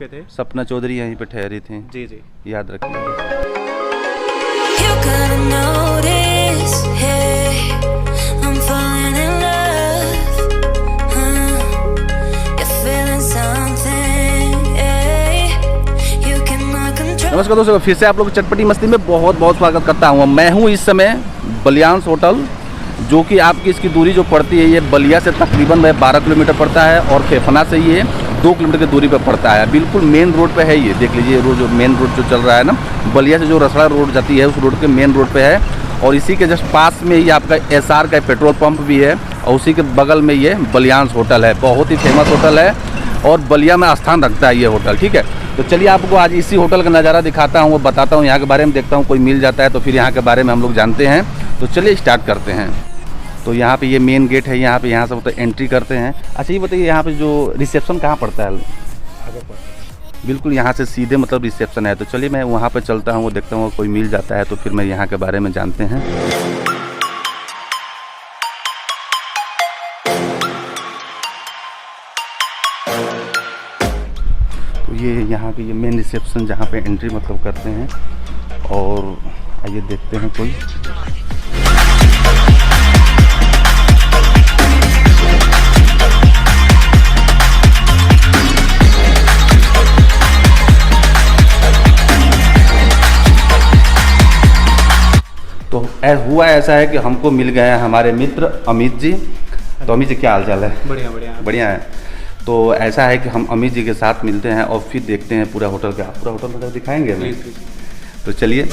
पे थे। सपना चौधरी यहीं पे ठहरी थी। जी जी, याद रखिए। नमस्कार दोस्तों, फिर से आप लोग चटपटी मस्ती में बहुत बहुत स्वागत करता हूँ। मैं हूँ इस समय बलियांस होटल, जो कि आपकी इसकी दूरी जो पड़ती है ये बलिया से तकरीबन 12 किलोमीटर पड़ता है और फेफना से ये 2 किलोमीटर की दूरी पर पड़ता है। बिल्कुल मेन रोड पे है ये। देख लीजिए रोड, जो मेन रोड जो चल रहा है ना, बलिया से जो रसड़ा रोड जाती है उस रोड के मेन रोड पे है। और इसी के जस्ट पास में ही आपका एसआर का पेट्रोल पंप भी है और उसी के बगल में ये बलियांस होटल है। बहुत ही फेमस होटल है और बलिया में स्थान रखता है ये होटल। ठीक है, तो चलिए आपको आज इसी होटल का नज़ारा दिखाता हूँ, वो बताता हूँ, यहाँ के बारे में देखता हूँ कोई मिल जाता है तो फिर यहाँ के बारे में हम लोग जानते हैं। तो चलिए स्टार्ट करते हैं। तो यहाँ पे ये मेन गेट है, यहाँ से मतलब एंट्री करते हैं। अच्छा ये बताइए, यहाँ पे जो रिसेप्शन कहाँ पड़ता है? बिल्कुल यहाँ से सीधे मतलब रिसेप्शन है। तो चलिए मैं वहाँ पे चलता हूँ, वो देखता हूँ कोई मिल जाता है तो फिर मैं यहाँ के बारे में जानते हैं। तो ये यहाँ की ये मेन रिसेप्शन जहाँ पे एंट्री मतलब करते हैं और आइए देखते हैं कोई। तो हुआ ऐसा है कि हमको मिल गए हैं हमारे मित्र अमित जी। तो अमित जी क्या हाल चाल है? बढ़िया बढ़िया बढ़िया है। तो ऐसा है कि हम अमित जी के साथ मिलते हैं और फिर देखते हैं पूरा होटल का, पूरा होटल मतलब दिखाएंगे हमें। तो चलिए।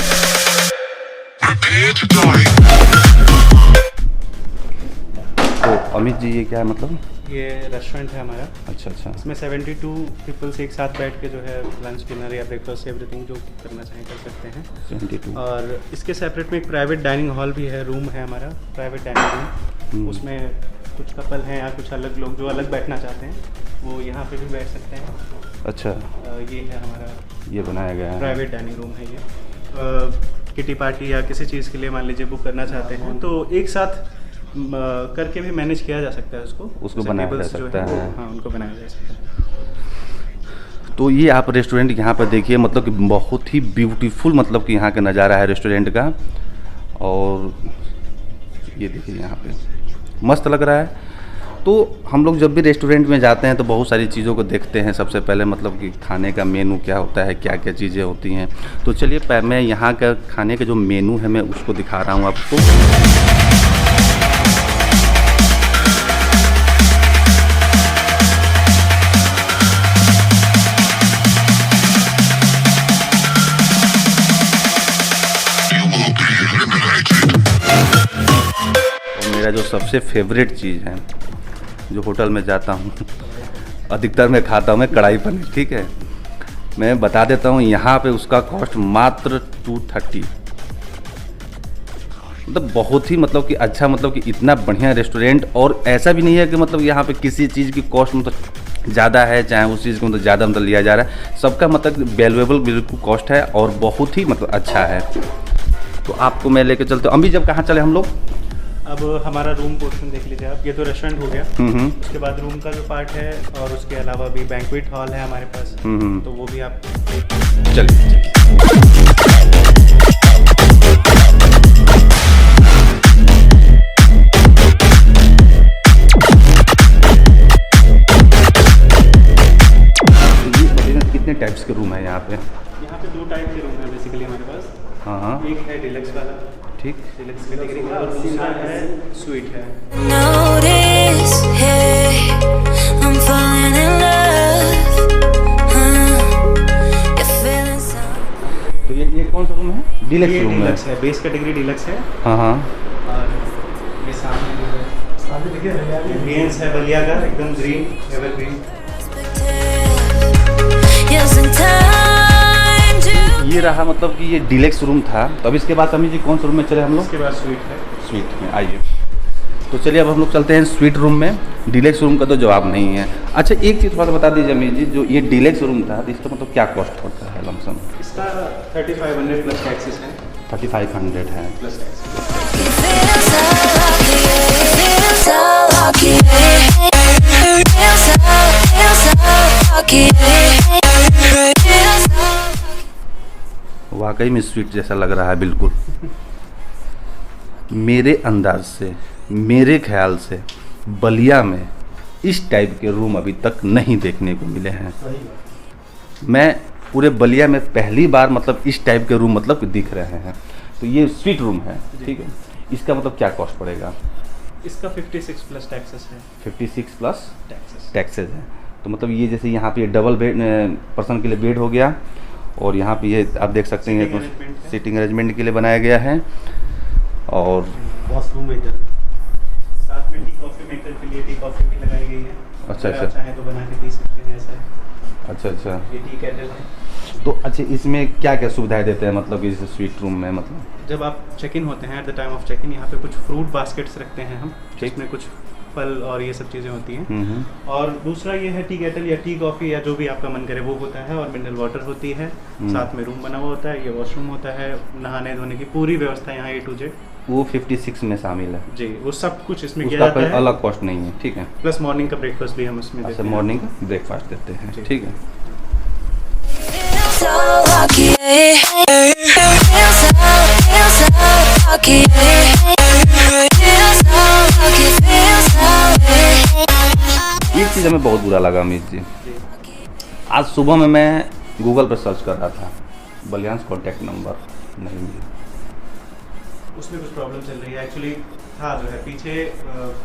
तो अमित जी ये क्या है मतलब? ये रेस्टोरेंट है हमारा। अच्छा अच्छा। इसमें 72 पीपल्स एक साथ बैठ के जो है लंच डिनर या ब्रेकफास्ट एवरीथिंग जो करना चाहें कर सकते हैं। 72। और इसके सेपरेट में एक प्राइवेट डाइनिंग हॉल भी है, रूम है हमारा प्राइवेट डाइनिंग रूम। उसमें कुछ कपल हैं या कुछ अलग लोग जो अलग बैठना चाहते हैं वो यहाँ पे भी बैठ सकते हैं। अच्छा, ये है हमारा, ये बनाया गया है प्राइवेट डाइनिंग रूम है ये। किटी पार्टी या किसी चीज़ के लिए मान लीजिए बुक करना चाहते हैं तो एक साथ करके भी मैनेज किया जा सकता है। उसको बनाया जा सकता है। हाँ, उनको बनाया जा सकता है। तो ये आप रेस्टोरेंट यहाँ पर देखिए, मतलब कि बहुत ही ब्यूटीफुल मतलब कि यहाँ का नज़ारा है रेस्टोरेंट का। और ये देखिए यहाँ पे मस्त लग रहा है। तो हम लोग जब भी रेस्टोरेंट में जाते हैं तो बहुत सारी चीज़ों को देखते हैं। सबसे पहले मतलब कि खाने का मेनू क्या होता है, क्या क्या चीज़ें होती हैं। तो चलिए मैं यहाँ का खाने का जो मेनू है मैं उसको दिखा रहा हूँ आपको। मेरा जो सबसे फेवरेट चीज़ है जो होटल में जाता हूँ अधिकतर मैं खाता हूँ, मैं कढ़ाई पनीर। ठीक है, मैं बता देता हूँ यहाँ पे उसका कॉस्ट मात्र 230। मतलब बहुत ही मतलब कि अच्छा, मतलब कि इतना बढ़िया रेस्टोरेंट। और ऐसा भी नहीं है कि मतलब यहाँ पे किसी चीज़ की कॉस्ट मतलब ज़्यादा है, चाहे उस चीज़ को मतलब ज़्यादा मतलब लिया जा रहा है। सबका मतलब वैल्यूएबल बिल्कुल कॉस्ट है और बहुत ही मतलब अच्छा है। तो आपको मैं लेके चलता हूँ। अभी जब कहाँ चले हम लोग? अब हमारा रूम पोर्शन देख लीजिए आप। ये तो रेस्टोरेंट हो गया। उसके बाद रूम का जो पार्ट है और उसके अलावा भी बैंक्वेट हॉल है हमारे पास। तो वो भी आप चलिए। कितने टाइप्स के रूम है यहाँ पे? यहाँ पे 2 टाइप के रूम है बेसिकली हमारे पास। हाँ, एक है डिलक्स वाला, ठीक, डिलक्स कैटेगरी का, और दूसरा है स्वीट है। तो ये कौन सा रूम है? डिलक्स रूम है, बेस कैटेगरी डिलक्स है। हाँ हाँ। और ये सामने जो है सामने देखिए एम्बियंस है बलिया का, एकदम ग्रीन, एवरग्रीन। ये रहा मतलब कि ये डिलक्स रूम था। तो अब इसके बाद अमित जी कौन सा रूम में चले हम लोग? इसके बाद स्वीट है। स्वीट में आइए। तो चलिए अब हम लोग चलते हैं स्वीट रूम में। डिलक्स रूम का तो जवाब नहीं है। अच्छा एक चीज़ थोड़ा सा बता दीजिए अमित जी, जो ये डिलक्स रूम था तो इसका मतलब क्या कॉस्ट होता है लमसम? इसका 3500 प्लस टैक्सेस है। 3500 है प्लस टैक्स। वाकई में स्वीट जैसा लग रहा है बिल्कुल। मेरे अंदाज से, मेरे ख्याल से बलिया में इस टाइप के रूम अभी तक नहीं देखने को मिले हैं। मैं पूरे बलिया में पहली बार मतलब इस टाइप के रूम मतलब दिख रहे हैं। तो ये स्वीट रूम है, ठीक है। इसका मतलब क्या कॉस्ट पड़ेगा? इसका 56 प्लस टैक्सेस है। 56 प्लस टैक्सेस है। तो मतलब ये जैसे यहाँ पे डबल बेड पर्सन के लिए बेड हो गया, और यहाँ पे ये आप देख सकते हैं सीटिंग अरेंजमेंट के लिए बनाया गया है, और वॉशरूम में इधर साथ में टी कॉफ़ी मेकर के लिए टी कॉफ़ी भी लगाई गई है। अच्छा अगर आप चाहें तो बना के पी सकते हैं, ऐसा है। अच्छा। ये टी केटल है। तो अच्छा, इसमें क्या क्या सुविधाएं देते हैं मतलब इस स्वीट रूम में? मतलब जब आप चेक इन होते हैं, at the time of check in, यहाँ पे कुछ फ्रूट बास्केट्स रखते हैं हम, जिसमें कुछ फल और ये सब चीज़ें होती हैं। और दूसरा ये है टी केटल या टी कॉफ़ी या जो भी आपका मन करे वो होता है, और मिनरल वाटर होती है। साथ में रूम बना हुआ होता है, ये वॉशरूम होता है, नहाने धोने की पूरी व्यवस्था यहाँ A to Z। वो 56 में शामिल है जी, वो सब कुछ इसमें किया उसका जाता कोई है। अलग कॉस्ट नहीं है, ठीक है। प्लस मॉर्निंग का ब्रेकफास्ट भी हम उसमें देते अच्छा, हैं। मॉर्निंग का ब्रेकफास्ट देते हैं, ठीक है। एक चीज़ हमें बहुत बुरा लगा अमित जी, आज सुबह में मैं गूगल पर सर्च कर रहा था, बलियांस कॉन्टैक्ट नंबर नहीं मिला। उसमें कुछ प्रॉब्लम चल रही है एक्चुअली। था जो है पीछे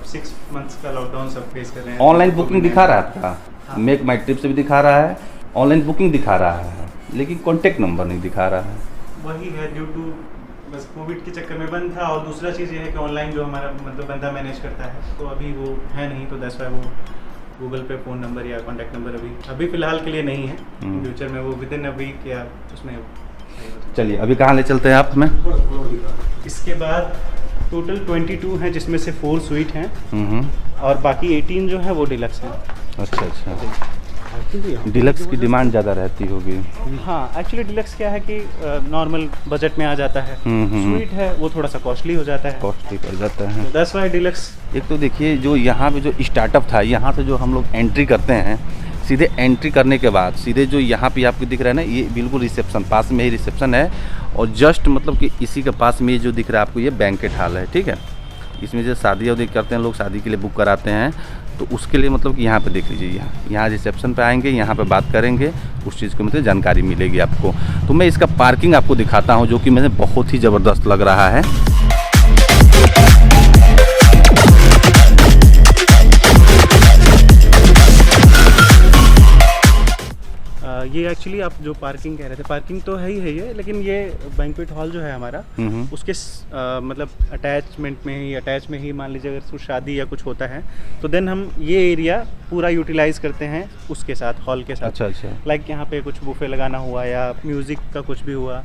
6 मंथ्स का लॉकडाउन सब फेस कर रहे हैं। ऑनलाइन बुकिंग दिखा रहा है आपका, हाँ। मेक माई ट्रिप से भी दिखा रहा है, ऑनलाइन बुकिंग दिखा रहा है, लेकिन कॉन्टैक्ट नंबर नहीं दिखा रहा है। वही है, ड्यू टू बस कोविड के चक्कर में बंद था। और दूसरा चीज़ ये है कि ऑनलाइन जो हमारा मतलब बंदा मैनेज करता है, तो अभी वो है नहीं, तो दैट्स व्हाई वो गूगल पे फ़ोन नंबर या कॉन्टैक्ट नंबर अभी फ़िलहाल के लिए नहीं है। फ्यूचर में वो विद इन अ वीक या उसमें। चलिए अभी कहाँ ले चलते हैं आप हमें? इसके बाद टोटल 22 हैं, जिसमें से 4 स्वीट हैं और बाकी 18 जो है वो डिलक्स हैं। अच्छा। डिलक्स की डिमांड ज़्यादा रहती होगी। हाँ, एक्चुअली डिलक्स क्या है कि नॉर्मल बजट में आ जाता है। स्वीट है वो थोड़ा सा कॉस्टली हो जाता है, कॉस्टली पड़ जाता है। That's why deluxe. एक तो देखिए जो यहाँ पे जो स्टार्टअप था, यहाँ से जो हम लोग एंट्री करते हैं, सीधे एंट्री करने के बाद सीधे जो यहाँ पे आपको दिख रहा है ना, ये बिल्कुल रिसेप्शन, पास में ही रिसेप्शन है, और जस्ट मतलब कि इसी के पास में ये जो दिख रहा है आपको, ये बैंकेट हॉल है, ठीक है। इसमें जो शादी वादी करते हैं लोग, शादी के लिए बुक कराते हैं, तो उसके लिए मतलब कि यहाँ पे देख लीजिए, यहाँ रिसेप्शन पे आएंगे, यहाँ पे बात करेंगे, उस चीज़ की मतलब जानकारी मिलेगी आपको। तो मैं इसका पार्किंग आपको दिखाता हूँ, जो कि मुझे बहुत ही ज़बरदस्त लग रहा है। ये एक्चुअली आप जो पार्किंग कह रहे थे, पार्किंग तो है ही है ये, लेकिन ये बैंक्वेट हॉल जो है हमारा, उसके मतलब अटैच में ही मान लीजिए अगर कुछ शादी या कुछ होता है, तो देन हम ये एरिया पूरा यूटिलाइज करते हैं उसके साथ, हॉल के साथ। अच्छा। लाइक यहाँ पे कुछ बुफे लगाना हुआ या म्यूजिक का कुछ भी हुआ,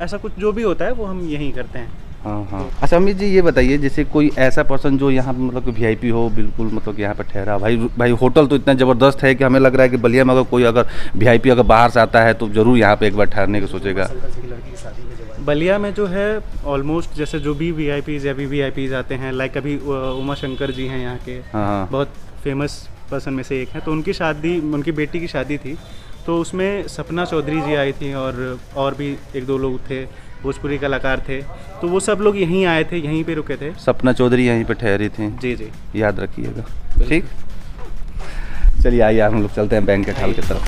ऐसा कुछ जो भी होता है वो हम यहीं करते हैं। हाँ। अच्छा अमित जी ये बताइए, जैसे कोई ऐसा पर्सन जो यहाँ पे मतलब कि VIP हो, बिल्कुल मतलब कि यहाँ पे ठहरा, भाई होटल तो इतना ज़बरदस्त है कि हमें लग रहा है कि बलिया में अगर कोई VIP अगर बाहर से आता है तो ज़रूर यहाँ पे एक बार ठहरने का सोचेगा। बलिया में जो है ऑलमोस्ट जैसे जो भी VIPs या VVIPs आते हैं, लाइक अभी उमा शंकर जी हैं यहाँ के, बहुत फेमस पर्सन में से एक है, तो उनकी शादी, उनकी बेटी की शादी थी, तो उसमें सपना चौधरी जी आई थी और भी 1-2 लोग थे, भोजपुरी कलाकार थे, तो वो सब लोग यहीं आए थे, यहीं पे रुके थे। सपना चौधरी यहीं पे ठहरी थी। जी, याद रखिएगा, ठीक। चलिए आइए हम लोग चलते हैं बैंकेट हॉल की तरफ।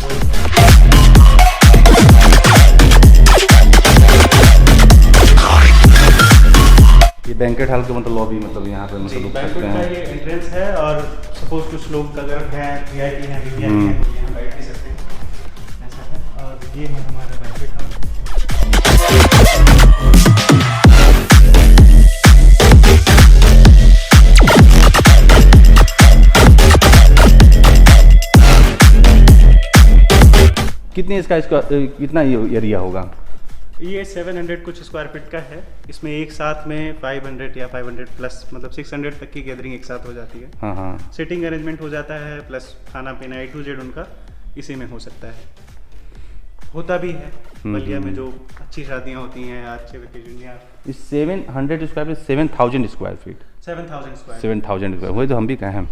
ये बैंकेट हॉल का मतलब लॉबी, मतलब यहाँ पे मतलब रुक सकते हैं। ये एंट्रेंस है, और सपोज कुछ लोग अगर हैं VIP हैं, VVIP हैं, तो यहाँ बैठ भी सकते हैं, ऐसा है। और ये है हमारा बैंकेट हॉल। कितनी इसका कितना एरिया होगा? ये 700 कुछ स्क्वायर फीट का है। इसमें एक साथ में 500 या 500 प्लस मतलब 600 तक की गैदरिंग एक साथ हो जाती है। हाँ। सिटिंग अरेंजमेंट हो जाता है, प्लस खाना पीना A to Z उनका इसी में हो सकता है, होता भी है। बलिया में जो अच्छी शादियाँ होती हैं, अच्छे वेकेशन या 700 square feet, 7000 square feet, 7000 square, 7000 square, वही तो हम भी कहें।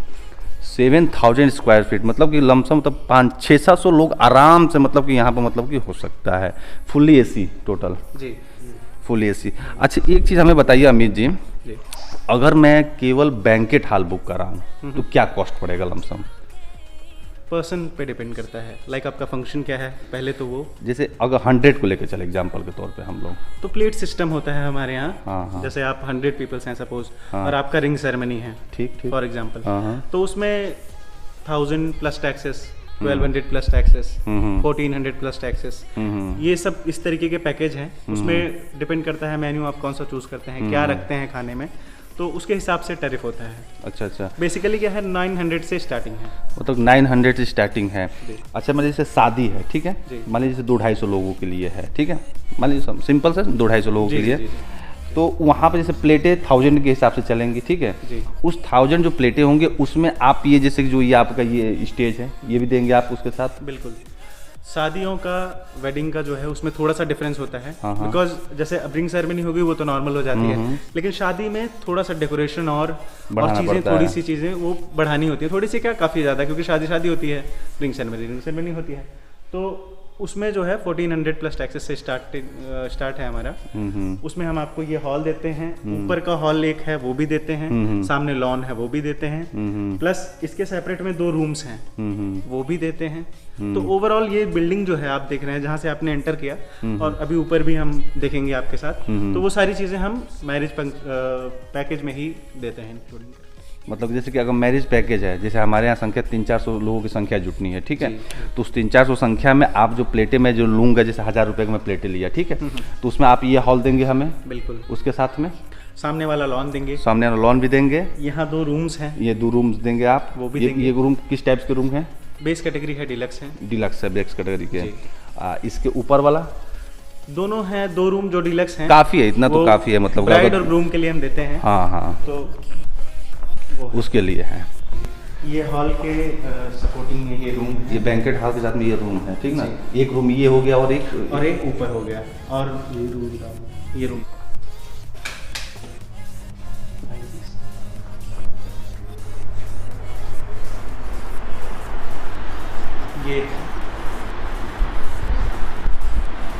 7,000 स्क्वायर फीट, मतलब कि लमसम मतलब 500-600 लोग आराम से मतलब कि यहाँ पर मतलब कि हो सकता है। फुल्ली एसी टोटल जी, फुल्ली एसी। अच्छा एक चीज़ हमें बताइए अमित जी, अगर मैं केवल बैंकेट हॉल बुक कराऊँ तो क्या कॉस्ट पड़ेगा लमसम? पर्सन पे डिपेंड करता है, लाइक आपका फंक्शन क्या है पहले तो वो। जैसे अगर 100 को लेकर चले एग्जांपल के तौर पे हम लोग, तो प्लेट सिस्टम होता है हमारे यहाँ। हाँ। जैसे आप 100 पीपल्स हैं सपोज, हाँ। और आपका रिंग सेरेमनी है ठीक फॉर एग्जांपल, हाँ। तो उसमें 1000 plus taxes, 1200 plus taxes, 1400 plus taxes, ये सब इस तरीके के पैकेज हैं। उसमें डिपेंड करता है मेन्यू आप कौन सा चूज करते हैं, क्या रखते हैं खाने में, तो उसके हिसाब से टैरिफ होता है। अच्छा। बेसिकली क्या है, 900 से स्टार्टिंग है, मतलब 900 से स्टार्टिंग है। अच्छा मान लीजिए शादी है, ठीक है, जी। मान लीजिए 200-250 लोगों के लिए है, ठीक है, मान लीजिए सिंपल से 200-250 लोगों के लिए, तो वहाँ पर जैसे प्लेटें 1000 के हिसाब से चलेंगी, ठीक है जी। उस 1000 जो प्लेटें होंगे उसमें आप ये जैसे कि जो ये आपका ये स्टेज है ये भी देंगे आप उसके साथ? बिल्कुल। शादियों का, वेडिंग का जो है उसमें थोड़ा सा डिफरेंस होता है, हाँ। बिकॉज जैसे अब रिंग सेरेमनी होगी वो तो नॉर्मल हो जाती है, लेकिन शादी में थोड़ा सा डेकोरेशन और चीज़ें, थोड़ी सी चीज़ें वो बढ़ानी होती है, थोड़ी सी क्या काफ़ी ज़्यादा, क्योंकि शादी होती है, रिंग सेरेमनी होती है, तो उसमें जो है 1400 प्लस टैक्सेस से स्टार्ट है हमारा। उसमें हम आपको ये हॉल देते हैं, ऊपर का हॉल एक है वो भी देते हैं, सामने लॉन है वो भी देते हैं, प्लस इसके सेपरेट में 2 रूम्स हैं वो भी देते हैं। तो ओवरऑल ये बिल्डिंग जो है आप देख रहे हैं जहाँ से आपने एंटर किया, और अभी ऊपर भी हम देखेंगे आपके साथ, तो वो सारी चीज़ें हम मैरिज पैकेज में ही देते हैं इंक्लूडिंग। मतलब जैसे कि अगर मैरिज पैकेज है, जैसे हमारे यहाँ संख्या 300-400 लोगों की संख्या जुटनी है, ठीक है, तो उस 300-400 संख्या में आप जो प्लेटें मैं जो लूँगा, जैसे 1000 रुपये का मैं प्लेटें लिया, ठीक है, तो उसमें आप ये हॉल देंगे हमें? बिल्कुल। उसके साथ में सामने वाला लॉन देंगे, सामने वाला लॉन भी देंगे, यहाँ 2 रूम्स हैं, ये 2 रूम्स देंगे आप, वो भी देंगे। ये रूम किस टाइप के रूम हैं? बेस कैटेगरी है, डिलक्स है। डिलक्स है, बेस कैटेगरी के। इसके ऊपर वाला दोनों हैं, 2 रूम जो डिलक्स हैं, काफ़ी है, इतना तो काफ़ी है, मतलब ब्राइड और ग्रूम के लिए हम देते हैं। हाँ, तो वो उसके लिए है। ये हॉल के सपोर्टिंग में ये रूम है, ये बैंकेट हॉल के साथ में ये रूम है, ठीक ना, एक रूम ये हो गया और एक ऊपर हो गया, और ये रूम ये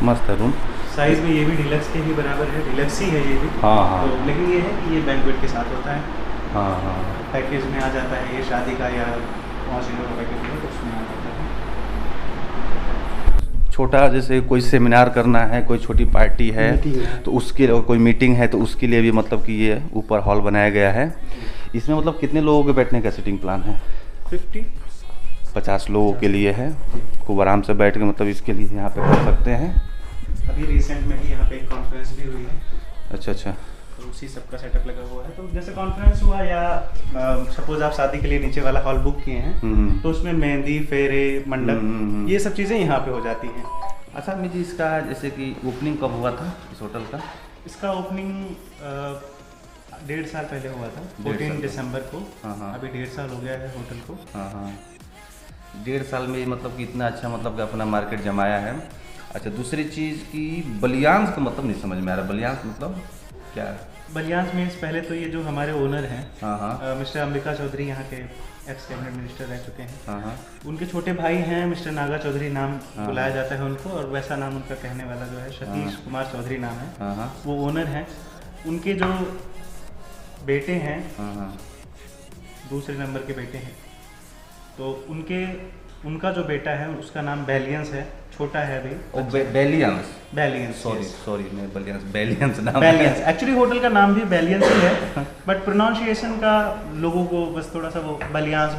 मस्त है रूम। साइज में ये भी डिलक्स के ही बराबर है, डिलक्स ही है ये भी। हाँ। तो लेकिन ये है कि ये बैंक्वेट के साथ होता है। हाँ। पैकेज में आ जाता है, ये शादी का या 5 का पैकेज है तो उसमें आ जाता है। छोटा जैसे कोई सेमिनार करना है, कोई छोटी पार्टी है, तो उसके लिए, कोई मीटिंग है तो उसके लिए भी मतलब कि ये ऊपर हॉल बनाया गया है। इसमें मतलब कितने लोगों के बैठने का सीटिंग प्लान है? 50 लोगों के लिए है, खूब आराम से बैठ के मतलब इसके लिए यहाँ पे कर सकते हैं। अभी रिसेंट में ही यहाँ पे एक कॉन्फ्रेंस भी हुई है। अच्छा। तो उसी सब का सेटअप लगा हुआ है, तो जैसे कॉन्फ्रेंस हुआ या सपोज आप शादी के लिए नीचे वाला हॉल बुक किए हैं, तो उसमें मेहंदी, फेरे, मंडप, ये सब चीज़ें यहाँ पे हो जाती हैं। अच्छा मुझे इसका जैसे कि ओपनिंग कब हुआ था इस होटल का? इसका ओपनिंग 1.5 साल पहले हुआ था, 14 दिसंबर को। हाँ। अभी 1.5 साल हो गया है होटल को। हाँ। 1.5 साल में मतलब कि इतना अच्छा मतलब कि अपना मार्केट जमाया है। अच्छा दूसरी चीज़ की बलियांस का मतलब नहीं समझ में आ रहा, बलियांस मतलब क्या है? बलियांस मीन्स पहले तो ये जो हमारे ओनर हैं, हाँ। मिस्टर अंबिका चौधरी, यहाँ के एक्स कैबिनेट मिनिस्टर रह चुके हैं। हाँ। उनके छोटे भाई हैं मिस्टर नागा चौधरी, नाम बुलाया जाता है उनको, और वैसा नाम उनका कहने वाला जो है सतीश कुमार चौधरी नाम है। हाँ। वो ओनर हैं। उनके जो बेटे हैं, दूसरे नंबर के बेटे हैं, तो उनका जो बेटा है उसका नाम बैलियंस है, छोटा है अभी। बैलियंस सॉरी मैं बैलियंस नाम बैलियंस एक्चुअली होटल का नाम भी बैलियंस ही है, बट प्रोनाउंसिएशन का लोगों को बस थोड़ा सा वो बलियांस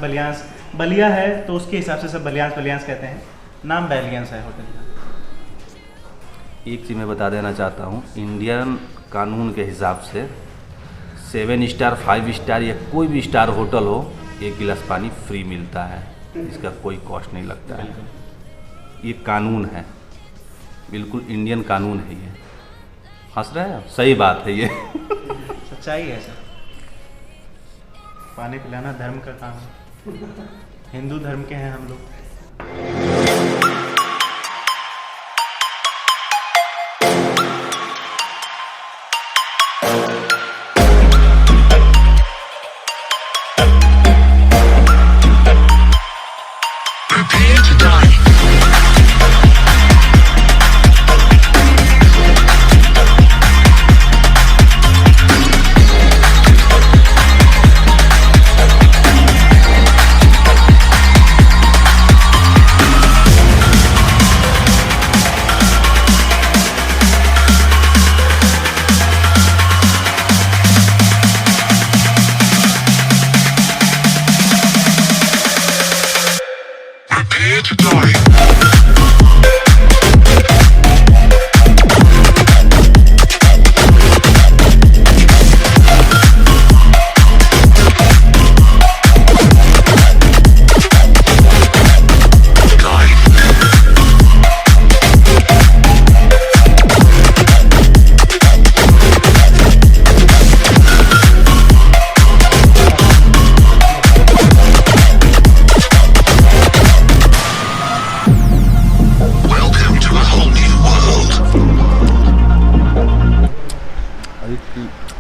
बलिया है, तो उसके हिसाब से सब बलियांस कहते हैं। नाम बैलियंस है होटल का। एक चीज़ मैं बता देना चाहता हूँ, इंडियन कानून के हिसाब से 7 स्टार 5 स्टार या कोई भी स्टार होटल हो, 1 गिलास पानी फ्री मिलता है, इसका कोई कॉस्ट नहीं लगता है। ये कानून है, बिल्कुल इंडियन कानून है। ये हंस रहे हैं, सही बात है ये सच्चाई है सर। पानी पिलाना धर्म का काम है, हिंदू धर्म के हैं हम लोग।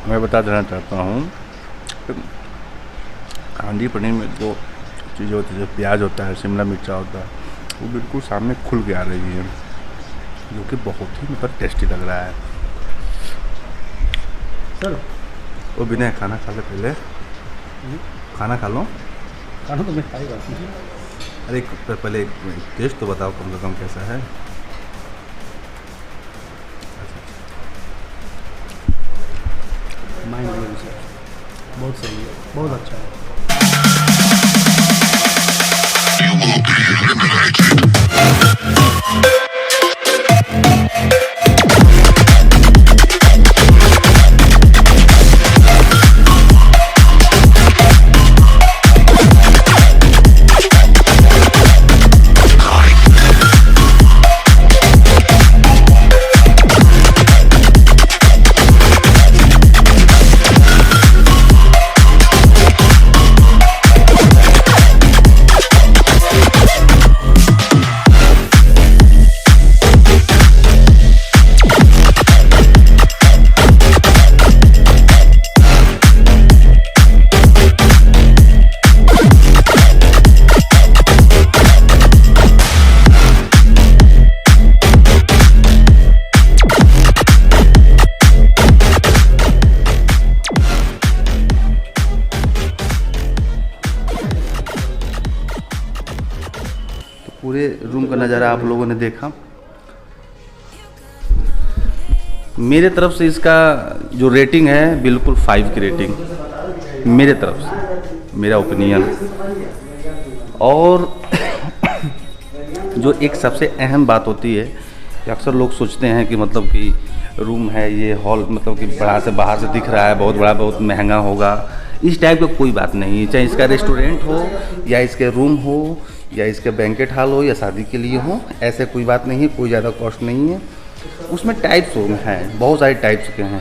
मैं बता देना चाहता हूँ, हांडी पनीर में जो चीज़ होती है, प्याज होता है, शिमला मिर्चा होता है, वो बिल्कुल सामने खुल के आ रही है, जो कि बहुत ही मतलब टेस्टी लग रहा है। सर वो बिना खाना खा ले, पहले खाना खा लो। खाना तो मैं खाएगा। अरे पहले टेस्ट तो बताओ कम से कम कैसा है। माइंड ब्लोइंग सर, बहुत सही है, बहुत अच्छा है। पूरे रूम का नज़ारा आप लोगों ने देखा। मेरे तरफ से इसका जो रेटिंग है बिल्कुल 5 की रेटिंग मेरे तरफ से, मेरा ओपिनियन। और जो एक सबसे अहम बात होती है कि अक्सर लोग सोचते हैं कि मतलब कि रूम है ये हॉल, मतलब कि बड़ा से बाहर से दिख रहा है, बहुत बड़ा, बहुत महंगा होगा। इस टाइप का कोई बात नहीं है। चाहे इसका रेस्टोरेंट हो या इसके रूम हो या इसका बैंकेट हॉल हो या शादी के लिए हो, ऐसे कोई बात नहीं है, कोई ज़्यादा कॉस्ट नहीं है। उसमें टाइप्स हैं, बहुत सारे टाइप्स के हैं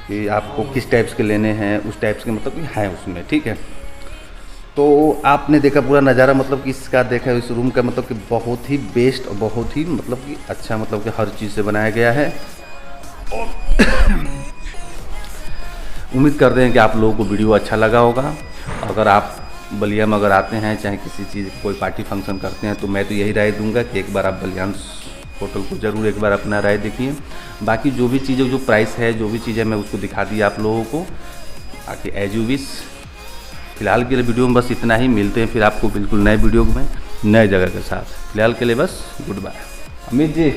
कि आपको किस टाइप्स के लेने हैं, उस टाइप्स के मतलब कि हैं उसमें, ठीक है। तो आपने देखा पूरा नज़ारा, मतलब कि इसका देखा इस रूम का, मतलब कि बहुत ही बेस्ट और बहुत ही मतलब कि अच्छा, मतलब कि हर चीज़ से बनाया गया है। उम्मीद करते हैं कि आप लोगों को वीडियो अच्छा लगा होगा। अगर आप बलिया में अगर आते हैं, चाहे किसी चीज़ कोई पार्टी फंक्शन करते हैं, तो मैं तो यही राय दूंगा कि एक बार आप बलियांस होटल को ज़रूर एक बार अपना राय देखिए। बाकी जो भी चीज़ें, जो प्राइस है, जो भी चीज़ें मैं उसको दिखा दी आप लोगों को। बाकी एज यू विश, फिलहाल के लिए वीडियो में बस इतना ही। मिलते हैं फिर आपको बिल्कुल नए वीडियो में नए जगह के साथ। फिलहाल के लिए बस गुड बाय। अमित जी।